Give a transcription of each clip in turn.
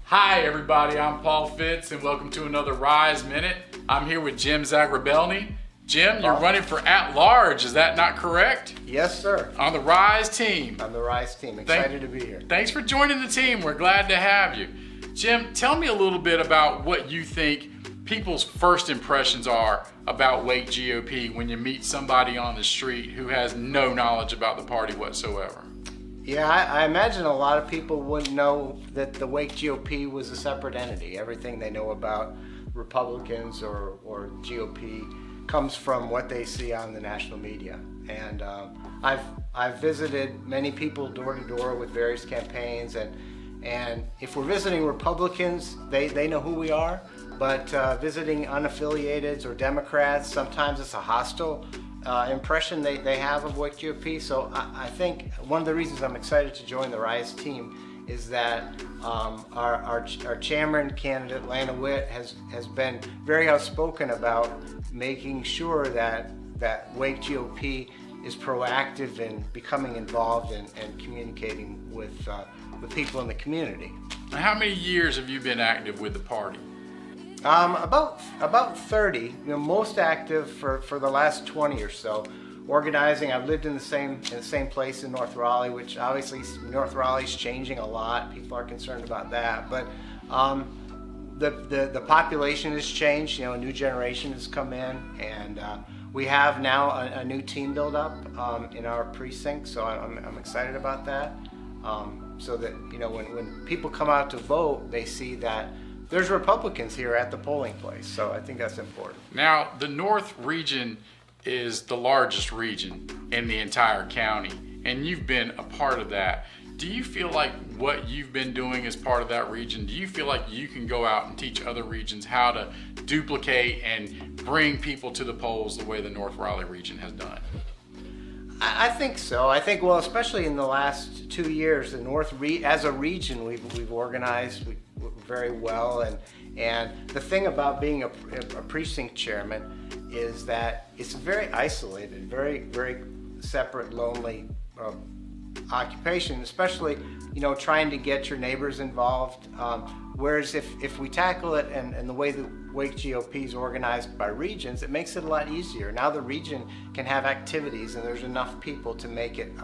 Hi everybody, I'm Paul Fitz and welcome to another RISE Minute. I'm here with Jim Zag. Jim, you're running for at-large, is that not correct? Yes, sir. On the RISE team. On the RISE team, excited to be here. Thanks for joining the team, we're glad to have you. Jim, tell me a little bit about what you think people's first impressions are about Wake GOP when you meet somebody on the street who has no knowledge about the party whatsoever. Yeah, I imagine a lot of people wouldn't know that the Wake GOP was a separate entity. Everything they know about Republicans or GOP comes from what they see on the national media. And I've visited many people door to door with various campaigns, and if we're visiting Republicans, they know who we are, but visiting unaffiliateds or Democrats, sometimes it's a hostile impression they have of Wake GOP. So I think one of the reasons I'm excited to join the RISE team is that our chairman candidate, Lana Witt, has been very outspoken about making sure that Wake GOP is proactive in becoming involved and communicating with people in the community. How many years have you been active with the party? About 30, most active for the last 20 or so. Organizing, I've lived in the same place in North Raleigh, which obviously North Raleigh's changing a lot. People are concerned about that, but the population has changed. A new generation has come in, and we have now a new team build up in our precinct. So I'm excited about that. So that when people come out to vote, they see that there's Republicans here at the polling place, so I think that's important. Now, the North region is the largest region in the entire county, and you've been a part of that. Do you feel like what you've been doing as part of that region, do you feel like you can go out and teach other regions how to duplicate and bring people to the polls the way the North Raleigh region has done? I think so. I think, well, especially in the last 2 years, the North as a region, we've organized very well, and the thing about being a precinct chairman is that it's very isolated, very separate, lonely occupation, especially trying to get your neighbors involved. Whereas if we tackle it and the way the Wake GOP is organized by regions, it makes it a lot easier. Now the region can have activities, and there's enough people to make it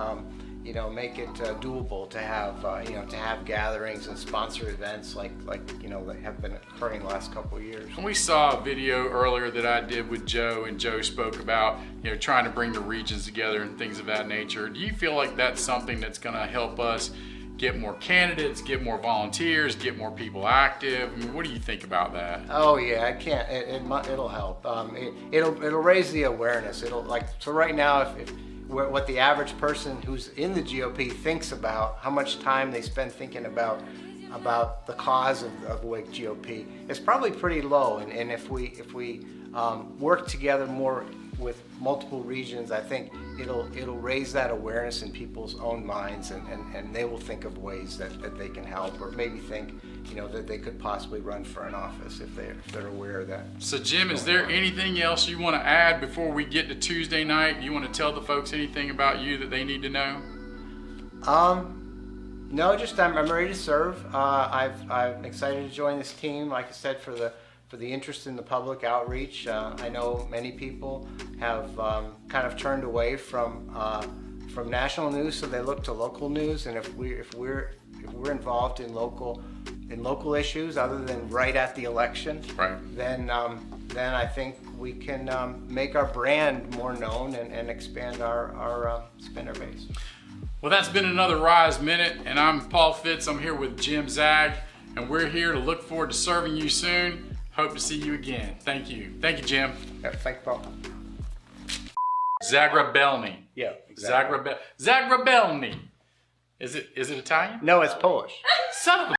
doable to have gatherings and sponsor events like that have been occurring the last couple of years. We saw a video earlier that I did with Joe, and Joe spoke about trying to bring the regions together and things of that nature. Do you feel like that's something that's going to help us get more candidates, get more volunteers, get more people active? I mean, what do you think about that? Oh yeah, it'll help. It'll raise the awareness. So right now, what the average person who's in the GOP thinks about, how much time they spend thinking about the cause of Wake GOP, is probably pretty low. And if we work together more with multiple regions, I think it'll raise that awareness in people's own minds, and they will think of ways that they can help, or maybe think that they could possibly run for an office if they're aware of that. So Jim, is there anything else you want to add before we get to Tuesday night? Do you want to tell the folks anything about you that they need to know? No, just I'm ready to serve. I'm excited to join this team, like I said, for the interest in the public outreach. I know many people have kind of turned away from national news, so they look to local news. And if we're involved in local issues other than right at the election, right, then I think we can make our brand more known and expand our spender base. Well, that's been another RISE Minute, and I'm Paul Fitz. I'm here with Jim Zag, and we're here to look forward to serving you soon. Hope to see you again. Thank you. Thank you, Jim. Yeah, thank you, Paul. Zagrabelny. Yeah, exactly. Zagrabelny. Is it Italian? No, it's Polish. Son of a